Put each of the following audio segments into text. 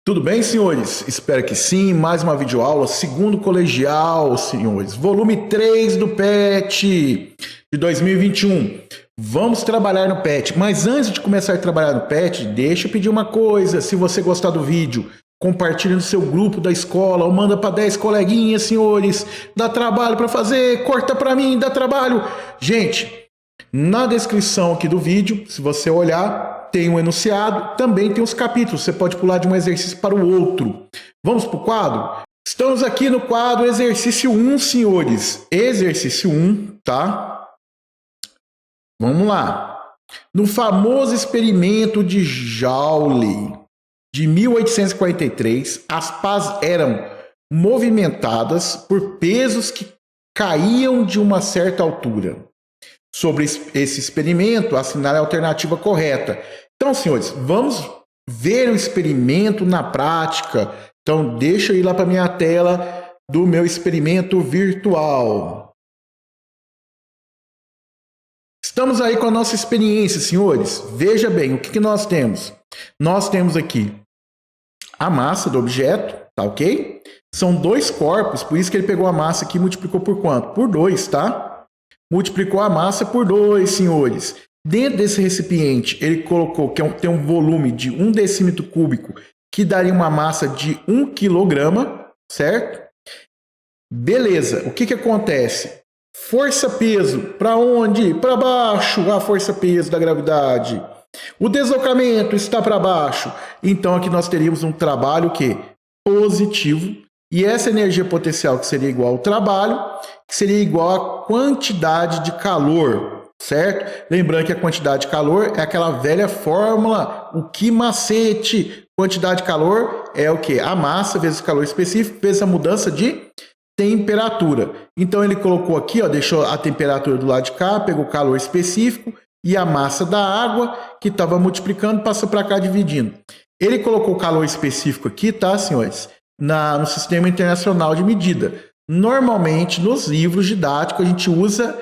Tudo bem, senhores? Espero que sim. Mais uma videoaula, segundo colegial, senhores. Volume 3 do PET de 2021. Vamos trabalhar no PET. Mas antes de começar a trabalhar no PET, deixa eu pedir uma coisa. Se você gostar do vídeo, compartilha no seu grupo da escola ou manda para 10 coleguinhas, senhores. Dá trabalho para fazer, corta para mim, dá trabalho. Gente, na descrição aqui do vídeo, se você olhar, tem um enunciado, também tem os capítulos. Você pode pular de um exercício para o outro. Vamos para o quadro? Estamos aqui no quadro exercício 1, senhores. Exercício 1, tá? Vamos lá. No famoso experimento de Joule, de 1843, as pás eram movimentadas por pesos que caíam de uma certa altura. Sobre esse experimento, assinale a alternativa correta. Então, senhores, vamos ver o experimento na prática. Então, deixa eu ir lá para a minha tela do meu experimento virtual. Estamos aí com a nossa experiência, senhores. Veja bem, o que nós temos? Nós temos aqui a massa do objeto, tá ok? São dois corpos, por isso que ele pegou a massa aqui e multiplicou por quanto? Por 2, tá? Multiplicou a massa por 2, senhores. Dentro desse recipiente, ele colocou que tem um volume de 1 decímetro cúbico, que daria uma massa de 1 quilograma, certo? Beleza, o que acontece? Força-peso, para onde? Para baixo, a força-peso da gravidade. O deslocamento está para baixo. Então, aqui nós teríamos um trabalho que positivo. E essa energia potencial que seria igual ao trabalho, que seria igual à quantidade de calor, certo? Lembrando que a quantidade de calor é aquela velha fórmula, o que macete? Quantidade de calor é o que? A massa vezes o calor específico vezes a mudança de temperatura. Então ele colocou aqui, ó, deixou a temperatura do lado de cá, pegou o calor específico e a massa da água que estava multiplicando passou para cá dividindo. Ele colocou o calor específico aqui, tá, senhores? No Sistema Internacional de Medida. Normalmente, nos livros didáticos, a gente usa,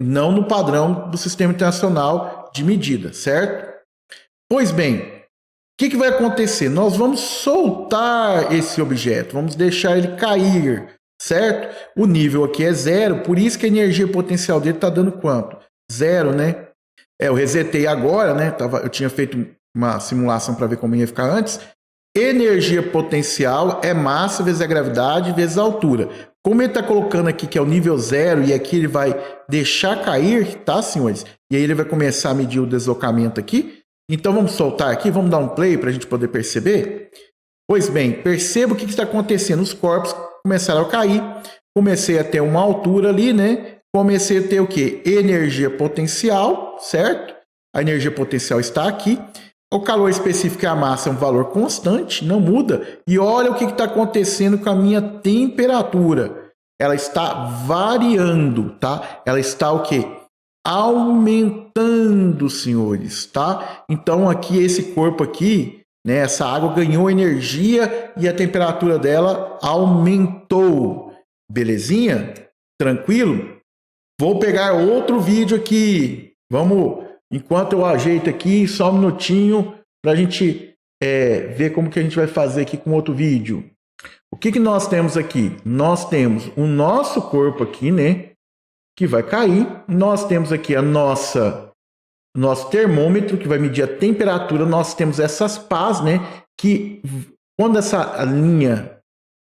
não no padrão do Sistema Internacional de Medida, certo? Pois bem, o que vai acontecer? Nós vamos soltar esse objeto, vamos deixar ele cair, certo? O nível aqui é 0, por isso que a energia potencial dele está dando quanto? 0, né? Eu resetei agora, né? Eu tinha feito uma simulação para ver como ia ficar antes. Energia potencial é massa vezes a gravidade vezes a altura. Como ele está colocando aqui que é o nível 0 e aqui ele vai deixar cair, tá, senhores? E aí ele vai começar a medir o deslocamento aqui. Então vamos soltar aqui, vamos dar um play para a gente poder perceber. Pois bem, perceba o que está acontecendo. Os corpos começaram a cair. Comecei a ter uma altura ali, né? Comecei a ter o quê? Energia potencial, certo? A energia potencial está aqui. O calor específico é a massa, é um valor constante, não muda. E olha o que está acontecendo com a minha temperatura. Ela está variando, tá? Ela está o quê? Aumentando, senhores, tá? Então aqui esse corpo aqui, né, essa água ganhou energia e a temperatura dela aumentou. Belezinha? Tranquilo? Vou pegar outro vídeo aqui. Vamos... Enquanto eu ajeito aqui, só um minutinho para a gente ver como que a gente vai fazer aqui com outro vídeo. O que nós temos aqui? Nós temos o nosso corpo aqui, né? Que vai cair. Nós temos aqui nosso termômetro, que vai medir a temperatura. Nós temos essas pás, né? Que quando essa linha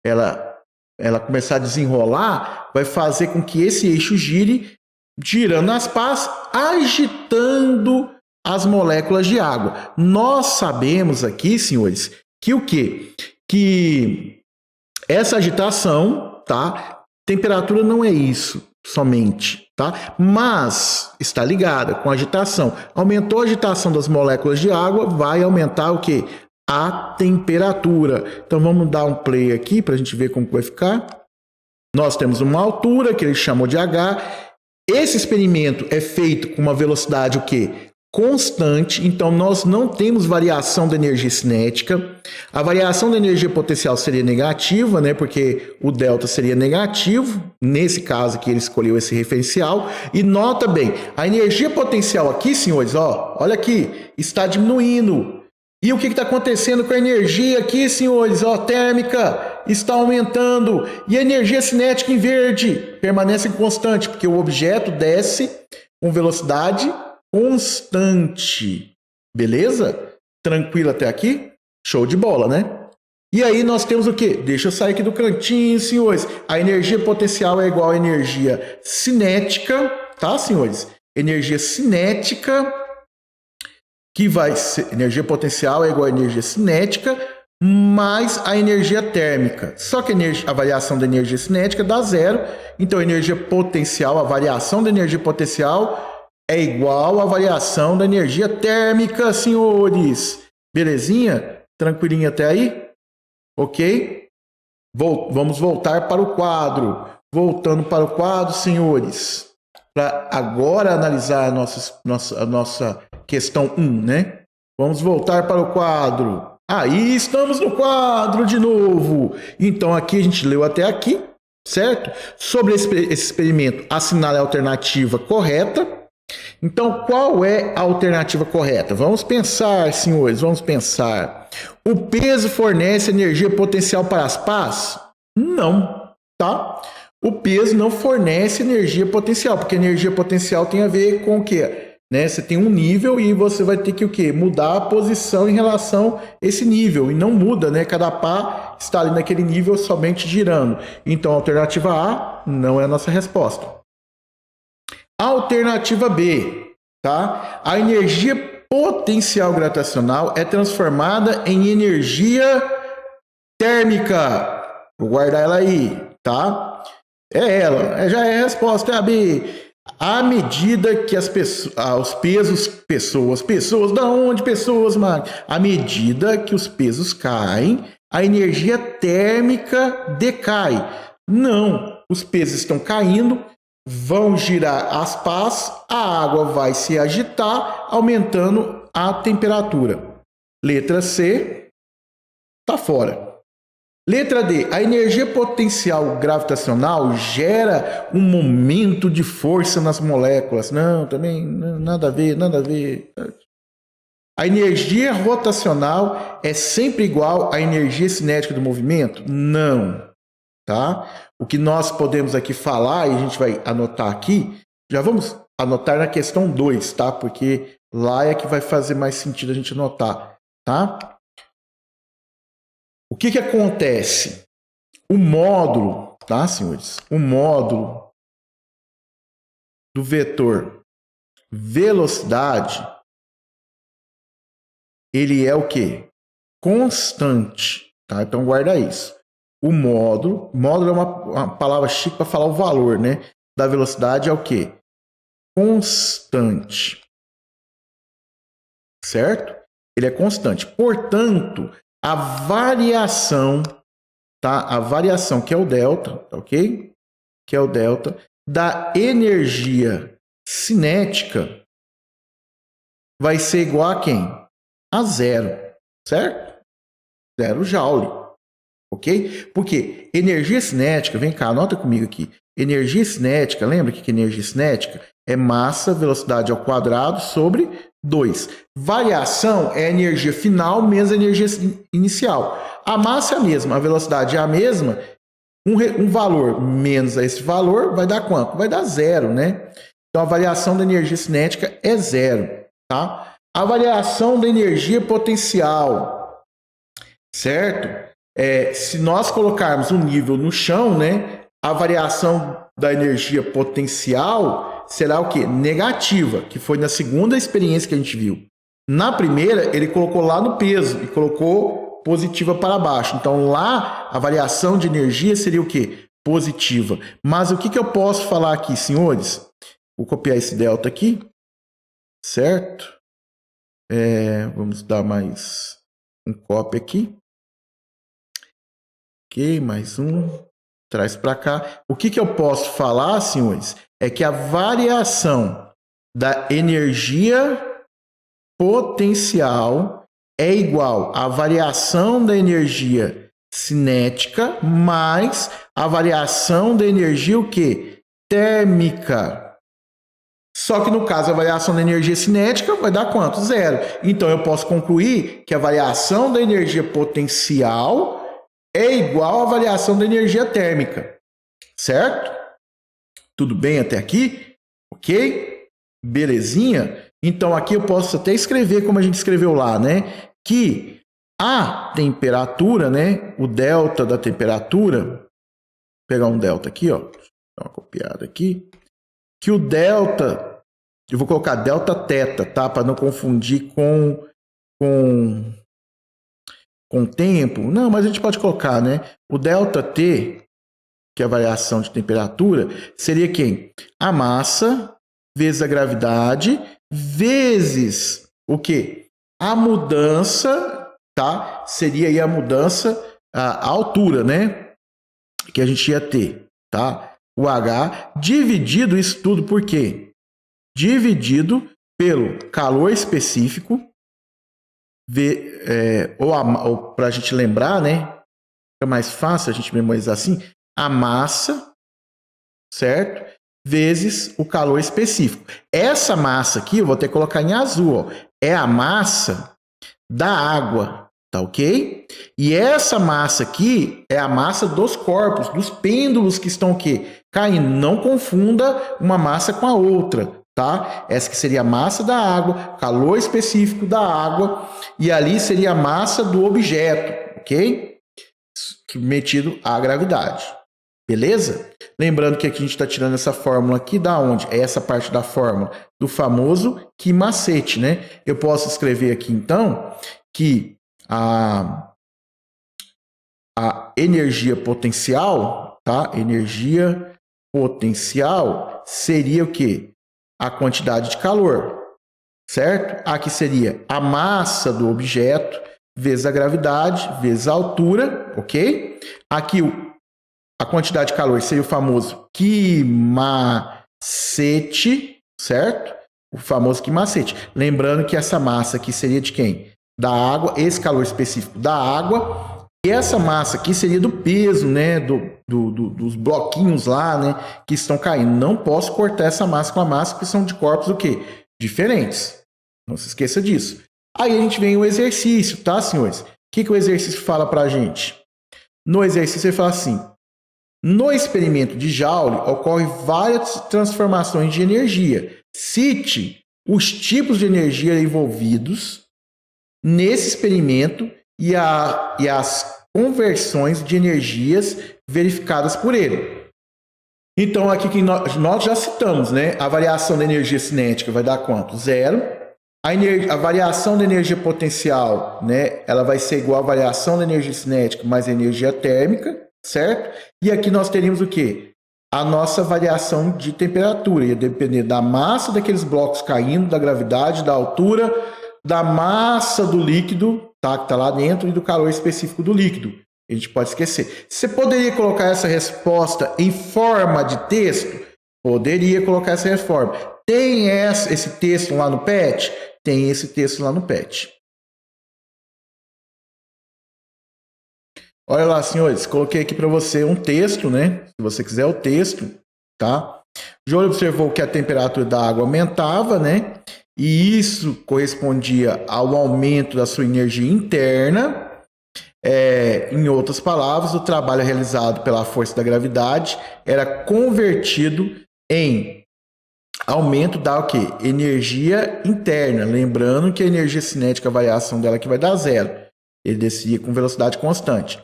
ela começar a desenrolar, vai fazer com que esse eixo gire, girando as pás, agitando as moléculas de água. Nós sabemos aqui, senhores, que o quê? Que essa agitação, tá? Temperatura não é isso somente, tá? Mas está ligada com a agitação. Aumentou a agitação das moléculas de água, vai aumentar o quê? A temperatura. Então vamos dar um play aqui para a gente ver como vai ficar. Nós temos uma altura que ele chamou de H. Esse experimento é feito com uma velocidade o quê? Constante, então nós não temos variação da energia cinética. A variação da energia potencial seria negativa, né? Porque o delta seria negativo. Nesse caso aqui ele escolheu esse referencial. E nota bem, a energia potencial aqui, senhores, ó, olha aqui, está diminuindo. E o que está acontecendo com a energia aqui, senhores? Ó, térmica está aumentando e a energia cinética em verde permanece constante, porque o objeto desce com velocidade constante. Beleza? Tranquilo até aqui? Show de bola, né? E aí nós temos o quê? Deixa eu sair aqui do cantinho, senhores. A energia potencial é igual à energia cinética, tá, senhores? Energia cinética, que vai ser... Energia potencial é igual à energia cinética, mais a energia térmica. Só que a variação da energia cinética dá zero. Então, a energia potencial, a variação da energia potencial é igual à variação da energia térmica, senhores. Belezinha? Tranquilinho até aí? Ok? Vamos voltar para o quadro. Voltando para o quadro, senhores. Para agora analisar a nossa questão 1, né? Vamos voltar para o quadro. Aí estamos no quadro de novo. Então aqui a gente leu até aqui, certo? Sobre esse experimento, assinale a alternativa correta. Então, qual é a alternativa correta? Vamos pensar, senhores, vamos pensar. O peso fornece energia potencial para as pás? Não, tá? O peso não fornece energia potencial, porque energia potencial tem a ver com o quê? Né? Você tem um nível e você vai ter que o quê? Mudar a posição em relação a esse nível. E não muda, né? Cada pá está ali naquele nível somente girando. Então, a alternativa A não é a nossa resposta. Alternativa B, tá? A energia potencial gravitacional é transformada em energia térmica. Vou guardar ela aí, tá? É ela, já é a resposta, é a B. À medida que as pessoas, os pesos, pessoas, da onde pessoas, mano? À medida que os pesos caem, a energia térmica decai. Não, os pesos estão caindo, vão girar as pás, a água vai se agitar, aumentando a temperatura. Letra C, tá fora. Letra D, a energia potencial gravitacional gera um momento de força nas moléculas. Não, também nada a ver, nada a ver. A energia rotacional é sempre igual à energia cinética do movimento? Não, tá? O que nós podemos aqui falar, e a gente vai anotar aqui, já vamos anotar na questão 2, tá? Porque lá é que vai fazer mais sentido a gente anotar, tá? O que acontece? O módulo, tá, senhores? O módulo do vetor velocidade, ele é o quê? Constante, tá? Então guarda isso. O módulo é uma palavra chique para falar o valor, né? Da velocidade é o quê? Constante. Certo? Ele é constante. Portanto, a variação, tá? A variação, que é o delta, tá ok? Que é o delta da energia cinética vai ser igual a quem? A zero, certo? Zero Joule, ok? Porque energia cinética, vem cá, anota comigo aqui. Energia cinética, lembra que energia cinética é massa, velocidade ao quadrado sobre 2. Variação é a energia final menos a energia inicial. A massa é a mesma, a velocidade é a mesma. Um valor menos esse valor vai dar quanto? Vai dar zero, né? Então, a variação da energia cinética é zero, tá? A variação da energia potencial, certo? Se nós colocarmos um nível no chão, né? A variação da energia potencial será o quê? Negativa, que foi na segunda experiência que a gente viu. Na primeira, ele colocou lá no peso e colocou positiva para baixo. Então, lá, a variação de energia seria o quê? Positiva. Mas o que eu posso falar aqui, senhores? Vou copiar esse delta aqui, certo? Vamos dar mais um copy aqui. Ok, mais um. Traz para cá. O que eu posso falar, senhores, é que a variação da energia potencial é igual à variação da energia cinética mais a variação da energia o quê? Térmica. Só que no caso a variação da energia cinética vai dar quanto? Zero. Então eu posso concluir que a variação da energia potencial é igual à variação da energia térmica. Certo? Tudo bem até aqui? Ok? Belezinha? Então aqui eu posso até escrever como a gente escreveu lá, né? Que a temperatura, né? O delta da temperatura, vou pegar um delta aqui, ó. Dá uma copiada aqui. Que o delta, eu vou colocar delta teta, tá? Para não confundir com tempo. Não, mas a gente pode colocar, né? O delta T, que é a variação de temperatura, seria quem? A massa vezes a gravidade vezes o quê? A mudança, tá? Seria aí a mudança, a altura, né? Que a gente ia ter, tá? O H dividido isso tudo por quê? Dividido pelo calor específico, ou para a gente lembrar, né? Fica mais fácil a gente memorizar assim, a massa, certo? Vezes o calor específico. Essa massa aqui, eu vou ter que colocar em azul, ó, é a massa da água, tá ok? E essa massa aqui é a massa dos corpos, dos pêndulos que estão o quê? Caindo. Não confunda uma massa com a outra, tá? Essa que seria a massa da água, calor específico da água, e ali seria a massa do objeto, ok? Metido à gravidade. Beleza? Lembrando que aqui a gente está tirando essa fórmula aqui da onde? É essa parte da fórmula do famoso Ki-macete, né? Eu posso escrever aqui, então, que a energia potencial, tá? Energia potencial seria o quê? A quantidade de calor, certo? Aqui seria a massa do objeto vezes a gravidade vezes a altura, ok? Aqui a quantidade de calor seria o famoso Ki-macete, certo? O famoso Ki-macete. Lembrando que essa massa aqui seria de quem? Da água, esse calor específico da água. E essa massa aqui seria do peso, né? Dos bloquinhos lá, né? Que estão caindo. Não posso cortar essa massa com a massa, porque são de corpos o quê? Diferentes. Não se esqueça disso. Aí a gente vem o exercício, tá, senhores? O que o exercício fala pra gente? No exercício ele fala assim: no experimento de Joule ocorrem várias transformações de energia. Cite os tipos de energia envolvidos nesse experimento e as conversões de energias verificadas por ele. Então, aqui que nós já citamos, né? A variação da energia cinética vai dar quanto? Zero. A variação da energia potencial, né? Ela vai ser igual à variação da energia cinética mais a energia térmica, certo? E aqui nós teríamos o quê? A nossa variação de temperatura. Ia depender da massa daqueles blocos caindo, da gravidade, da altura, da massa do líquido, tá? Que está lá dentro, e do calor específico do líquido. A gente pode esquecer. Você poderia colocar essa resposta em forma de texto? Poderia colocar essa forma. Tem esse texto lá no PET? Tem esse texto lá no PET. Olha lá, senhores, coloquei aqui para você um texto, né? Se você quiser o texto, tá? Joule observou que a temperatura da água aumentava, né? E isso correspondia ao aumento da sua energia interna. Em outras palavras, o trabalho realizado pela força da gravidade era convertido em aumento da o quê? Energia interna. Lembrando que a energia cinética, a variação dela aqui vai dar zero. Ele descia com velocidade constante.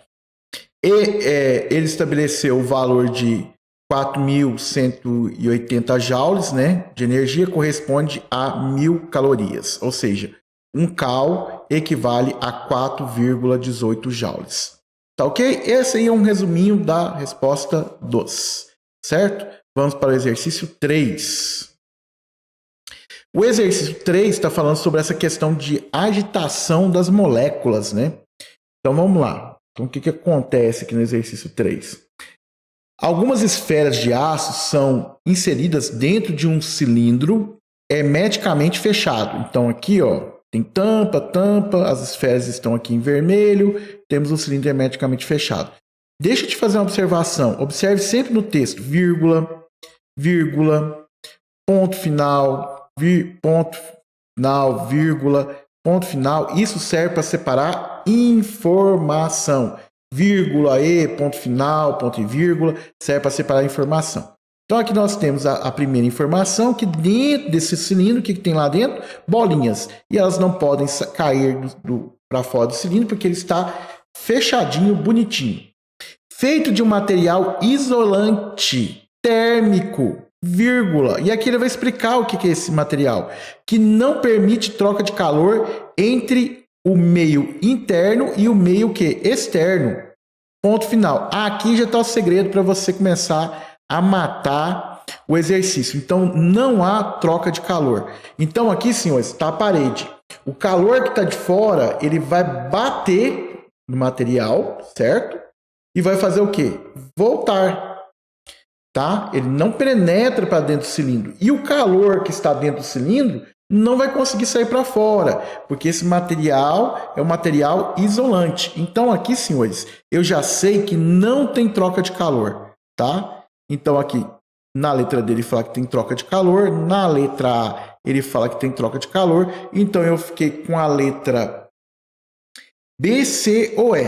E ele estabeleceu o valor de 4.180 joules, né, de energia, corresponde a 1.000 calorias. Ou seja, 1 cal equivale a 4,18 joules. Tá ok? Esse aí é um resuminho da resposta 2. Certo? Vamos para o exercício 3. O exercício 3 está falando sobre essa questão de agitação das moléculas, né? Então vamos lá. Então o que acontece aqui no exercício 3? Algumas esferas de aço são inseridas dentro de um cilindro hermeticamente fechado. Então aqui, ó, tem tampa, as esferas estão aqui em vermelho, temos um cilindro hermeticamente fechado. Deixa eu te fazer uma observação. Observe sempre no texto, vírgula, vírgula. ponto final, vírgula, ponto final. Isso serve para separar informação. Vírgula, ponto final, ponto e vírgula, serve para separar informação. Então aqui nós temos a primeira informação, que dentro desse cilindro, o que tem lá dentro? Bolinhas. E elas não podem cair para fora do cilindro, porque ele está fechadinho, bonitinho. Feito de um material isolante, térmico, vírgula. E aqui ele vai explicar o que é esse material. Que não permite troca de calor entre o meio interno e o meio externo. Ponto final. Aqui já está o segredo para você começar a matar o exercício. Então, não há troca de calor. Então, aqui, senhores, está a parede. O calor que está de fora, ele vai bater no material, certo? E vai fazer o quê? Voltar. Tá? Ele não penetra para dentro do cilindro. E o calor que está dentro do cilindro não vai conseguir sair para fora, porque esse material é um material isolante. Então aqui, senhores, eu já sei que não tem troca de calor, tá? Então aqui, na letra D ele fala que tem troca de calor, na letra A ele fala que tem troca de calor, então eu fiquei com a letra B, C ou E,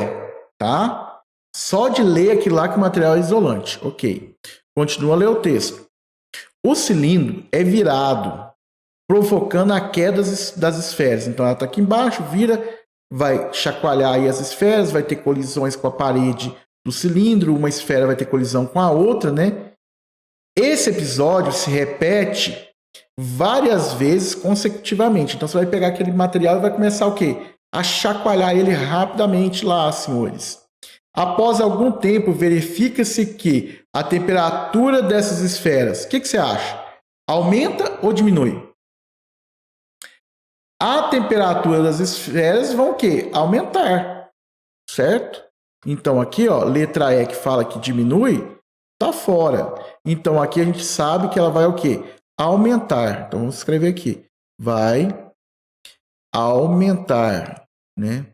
tá? Só de ler aqui lá que o material é isolante, ok. Continua a ler o texto. O cilindro é virado, provocando a queda das esferas. Então ela está aqui embaixo, vira, vai chacoalhar aí as esferas, vai ter colisões com a parede do cilindro, uma esfera vai ter colisão com a outra, né? Esse episódio se repete várias vezes consecutivamente. Então você vai pegar aquele material e vai começar o quê? A chacoalhar ele rapidamente lá, senhores. Após algum tempo, verifica-se que a temperatura dessas esferas, o que você acha? Aumenta ou diminui? A temperatura das esferas vão o quê? Aumentar, certo? Então aqui, ó, letra E que fala que diminui, tá fora. Então aqui a gente sabe que ela vai o quê? Aumentar. Então vamos escrever aqui. Vai aumentar, né?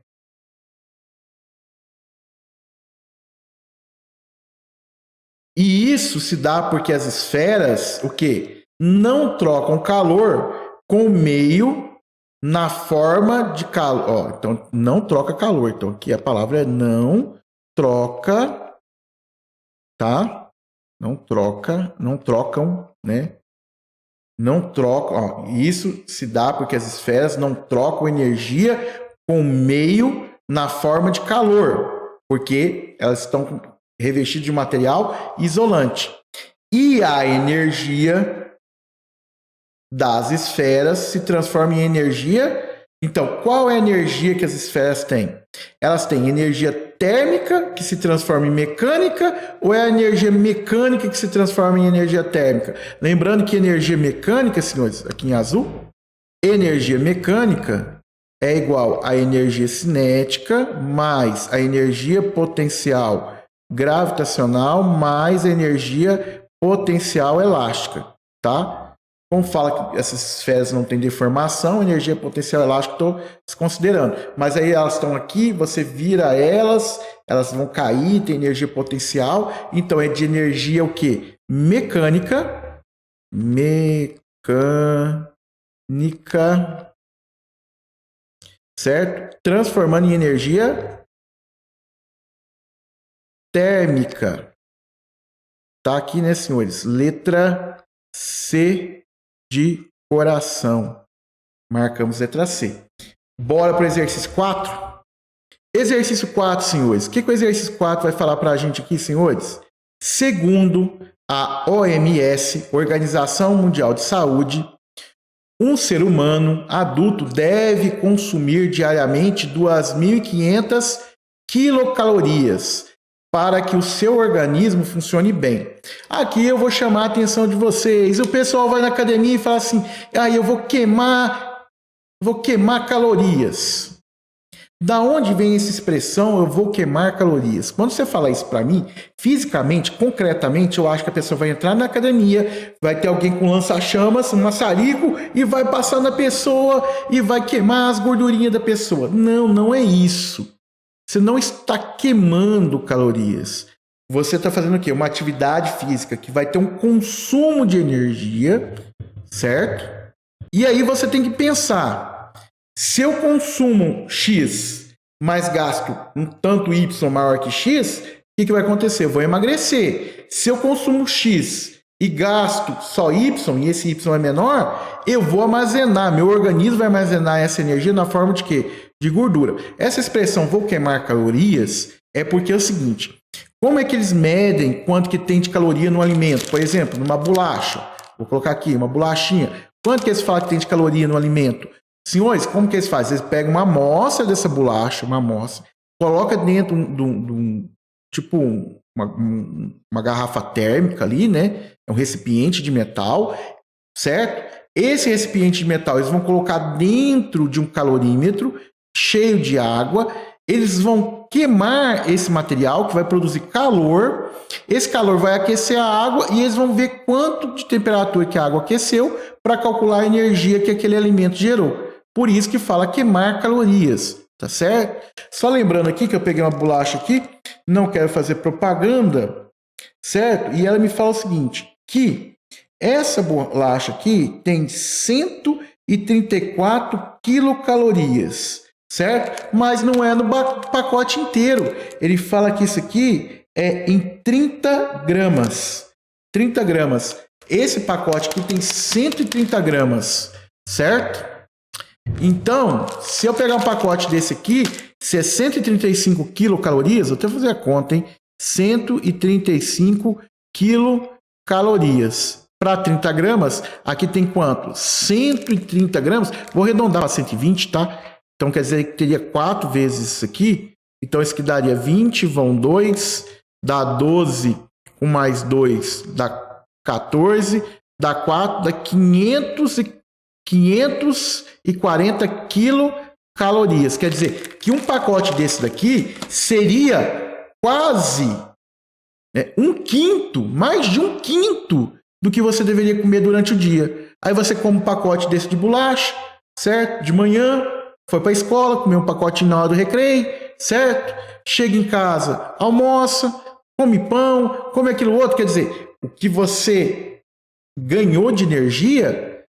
E isso se dá porque as esferas, o quê? Não trocam calor com o meio na forma de calor. Ó, então, não troca calor. Então, aqui a palavra é não troca, tá? Não troca, não trocam, né? Não trocam. Ó, isso se dá porque as esferas não trocam energia com o meio na forma de calor, porque elas estão revestidas de material isolante. E a energia das esferas se transforma em energia. Então, qual é a energia que as esferas têm? Elas têm energia térmica, que se transforma em mecânica, ou é a energia mecânica que se transforma em energia térmica? Lembrando que energia mecânica, senhores, aqui em azul, energia mecânica é igual a energia cinética mais a energia potencial gravitacional mais a energia potencial elástica, tá? Como fala que essas esferas não têm deformação, energia potencial elástica estou desconsiderando. Mas aí elas estão aqui, você vira elas vão cair, tem energia potencial. Então é de energia o quê? Mecânica. Certo? Transformando em energia térmica. Tá aqui, né, senhores? Letra C de coração. Marcamos letra C. Bora para o exercício 4? Exercício 4, senhores. O que o exercício 4 vai falar para a gente aqui, senhores? Segundo a OMS, Organização Mundial de Saúde, um ser humano adulto deve consumir diariamente 2.500 quilocalorias para que o seu organismo funcione bem. Aqui eu vou chamar a atenção de vocês. O pessoal vai na academia e fala assim: eu vou queimar calorias. Da onde vem essa expressão, eu vou queimar calorias? Quando você fala isso para mim, fisicamente, concretamente, eu acho que a pessoa vai entrar na academia, vai ter alguém com lança-chamas, um maçarico, e vai passar na pessoa e vai queimar as gordurinhas da pessoa. Não, não é isso. Você não está queimando calorias. Você está fazendo o quê? Uma atividade física que vai ter um consumo de energia, certo? E aí você tem que pensar, se eu consumo X, mas gasto um tanto Y maior que X, o que vai acontecer? Eu vou emagrecer. Se eu consumo X e gasto só Y, e esse Y é menor, eu vou armazenar, meu organismo vai armazenar essa energia na forma de quê? De gordura. Essa expressão, vou queimar calorias, é porque é o seguinte, como é que eles medem quanto que tem de caloria no alimento? Por exemplo, numa bolacha, vou colocar aqui, uma bolachinha, quanto que eles falam que tem de caloria no alimento? Senhores, como que eles fazem? Eles pegam uma amostra dessa bolacha, uma amostra, coloca dentro de um tipo uma garrafa térmica ali, né? É um recipiente de metal, certo? Esse recipiente de metal eles vão colocar dentro de um calorímetro cheio de água. Eles vão queimar esse material que vai produzir calor. Esse calor vai aquecer a água e eles vão ver quanto de temperatura que a água aqueceu para calcular a energia que aquele alimento gerou. Por isso que fala queimar calorias, tá certo? Só lembrando aqui que eu peguei uma bolacha aqui, não quero fazer propaganda, certo? E ela me fala o seguinte, que essa bolacha aqui tem 134 quilocalorias, certo? Mas não é no pacote inteiro. Ele fala que isso aqui é em 30 gramas. 30 gramas. Esse pacote aqui tem 130 gramas, certo? Então, se eu pegar um pacote desse aqui, se é 135 quilocalorias, eu tenho que fazer a conta, hein? 135 quilocalorias. Para 30 gramas, aqui tem quanto? 130 gramas. Vou arredondar para 120, tá? Então, quer dizer que teria 4 vezes isso aqui. Então, isso aqui daria 20, vão 2, dá 12, com mais 2, dá 14, dá 4, dá 540 quilocalorias. Quer dizer que um pacote desse daqui seria quase um quinto, mais de um quinto do que você deveria comer durante o dia. Aí você come um pacote desse de bolacha, certo? De manhã, foi para a escola, comeu um pacotinho na hora do recreio, certo? Chega em casa, almoça, come pão, come aquilo outro. Quer dizer, o que você ganhou de energia,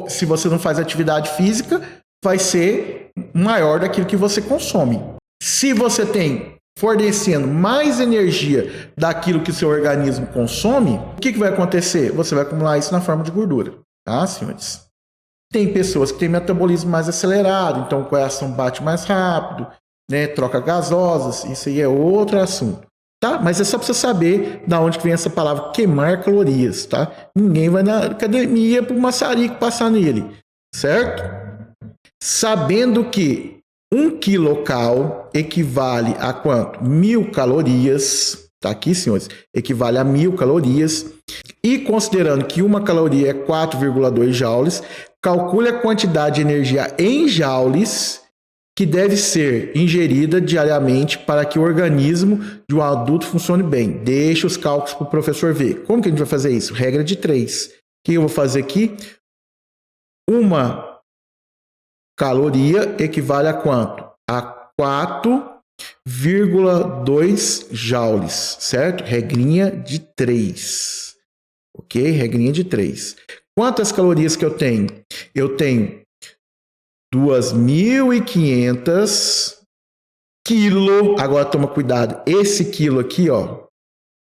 se você não faz atividade física, vai ser maior daquilo que você consome. Se você tem fornecendo mais energia daquilo que seu organismo consome, o que vai acontecer? Você vai acumular isso na forma de gordura, tá, senhores? Tem pessoas que têm metabolismo mais acelerado, então o coração bate mais rápido, né? Troca gasosas, isso aí é outro assunto, tá? Mas é só para você saber da onde que vem essa palavra queimar calorias, tá? Ninguém vai na academia para o maçarico passar nele, certo? Sabendo que 1 quilocal equivale a quanto? 1000 calorias. Tá aqui, senhores. Equivale a 1000 calorias. E considerando que uma caloria é 4,2 joules, calcule a quantidade de energia em joules que deve ser ingerida diariamente para que o organismo de um adulto funcione bem. Deixa os cálculos para o professor ver. Como que a gente vai fazer isso? Regra de 3. O que eu vou fazer aqui? Uma caloria equivale a quanto? A 4,2 joules, certo? Regrinha de 3. Ok? Regrinha de 3. Quantas calorias que eu tenho? Eu tenho 2.500 quilo. Agora toma cuidado. Esse quilo aqui, ó,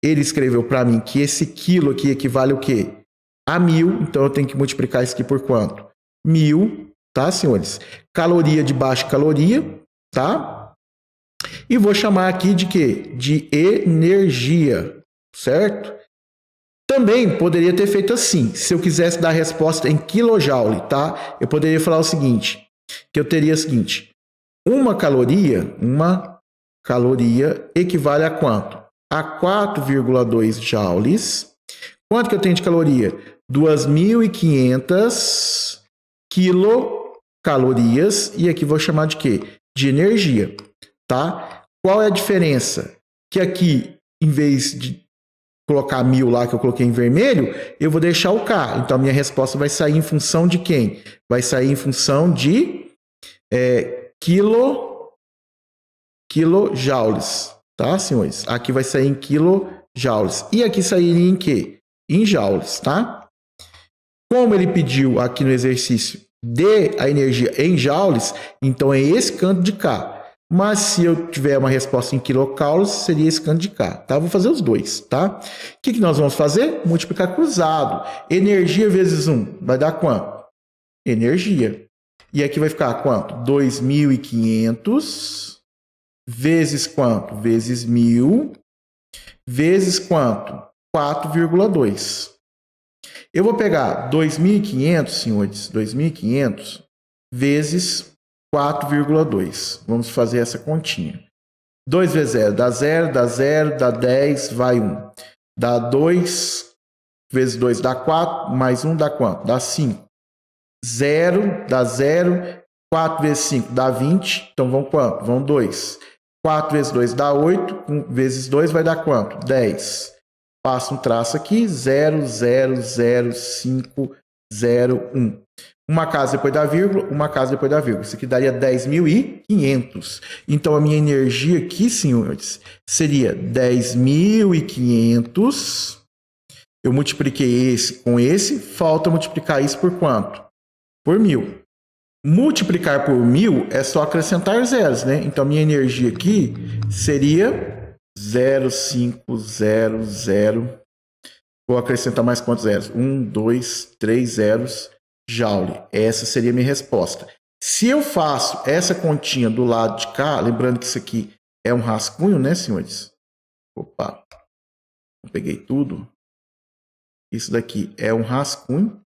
ele escreveu para mim que esse quilo aqui equivale o quê? A 1000. Então eu tenho que multiplicar isso aqui por quanto? 1000. Tá, senhores? Caloria de baixa caloria, tá? E vou chamar aqui de quê? De energia, certo? Também poderia ter feito assim, se eu quisesse dar a resposta em quilojoule, tá? Eu poderia falar o seguinte, que eu teria o seguinte, uma caloria equivale a quanto? A 4,2 joules. Quanto que eu tenho de caloria? 2.500 quilocalorias, e aqui vou chamar de quê? De energia, tá? Qual é a diferença? Que aqui, em vez de colocar 1000 lá, que eu coloquei em vermelho, eu vou deixar o K. Então, a minha resposta vai sair em função de quem? Vai sair em função de quilojoules, tá, senhores? Aqui vai sair em quilojoules. E aqui sairia em quê? Em joules, tá? Como ele pediu aqui no exercício dê a energia em joules, então é esse canto de cá. Mas se eu tiver uma resposta em quilocaulos, seria esse canto de cá, tá? Vou fazer os dois, tá? O que nós vamos fazer? Multiplicar cruzado. Energia vezes 1 vai dar quanto? Energia. E aqui vai ficar quanto? 2.500 vezes quanto? Vezes 1.000 vezes quanto? 4,2. Eu vou pegar 2.500, senhores, 2.500 vezes 4,2. Vamos fazer essa continha. 2 vezes 0 dá 0, dá 0, dá 10, vai 1. Dá 2 vezes 2 dá 4, mais 1 dá quanto? Dá 5. 0 dá 0, 4 vezes 5 dá 20, então vão quanto? Vão 2. 4 vezes 2 dá 8, 1 vezes 2 vai dar quanto? 10. Passa um traço aqui, 0, 0, 0, 5, 0, 1. Uma casa depois da vírgula, uma casa depois da vírgula. Isso aqui daria 10.500. Então, a minha energia aqui, senhores, seria 10.500. Eu multipliquei esse com esse, falta multiplicar isso por quanto? Por 1.000. Multiplicar por 1.000 é só acrescentar zeros, né? Então, a minha energia aqui seria 0,500. Vou acrescentar mais quantos zeros? 1, 2, 3 zeros. Joule. Essa seria a minha resposta. Se eu faço essa continha do lado de cá, lembrando que isso aqui é um rascunho, né, senhores? Opa, eu peguei tudo. Isso daqui é um rascunho.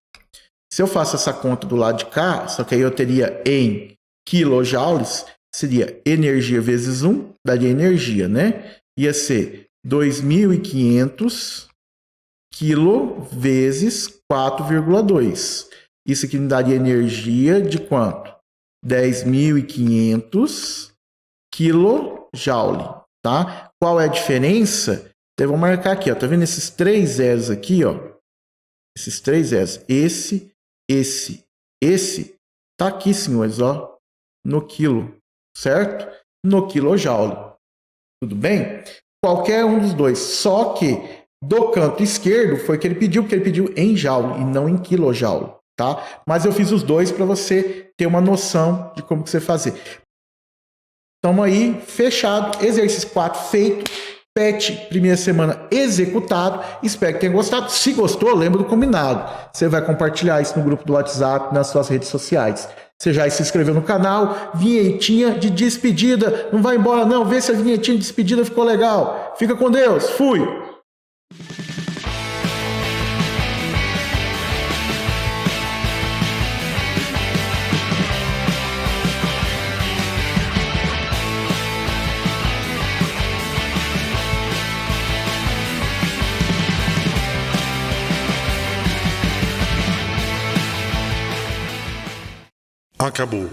Se eu faço essa conta do lado de cá, só que aí eu teria em quilojoules, seria energia vezes 1, daria energia, né? Ia ser 2.500 quilo vezes 4,2. Isso aqui me daria energia de quanto? 10.500 kJ, tá? Qual é a diferença? Então, eu vou marcar aqui, ó. Tá vendo esses 3 zeros aqui, ó? Esses 3 zeros. Esse. Tá aqui, senhores, ó. No quilo, certo? No quilojoule. Tudo bem? Qualquer um dos dois. Só que do canto esquerdo foi que ele pediu, porque ele pediu em joule e não em quilojoule. Tá? Mas eu fiz os dois para você ter uma noção de como que você fazer. Estamos aí, fechado. Exercício 4 feito. PET, primeira semana executado. Espero que tenha gostado. Se gostou, lembra do combinado. Você vai compartilhar isso no grupo do WhatsApp, nas suas redes sociais. Você já se inscreveu no canal. Vinhetinha de despedida. Não vai embora não. Vê se a vinhetinha de despedida ficou legal. Fica com Deus. Fui! Acabou.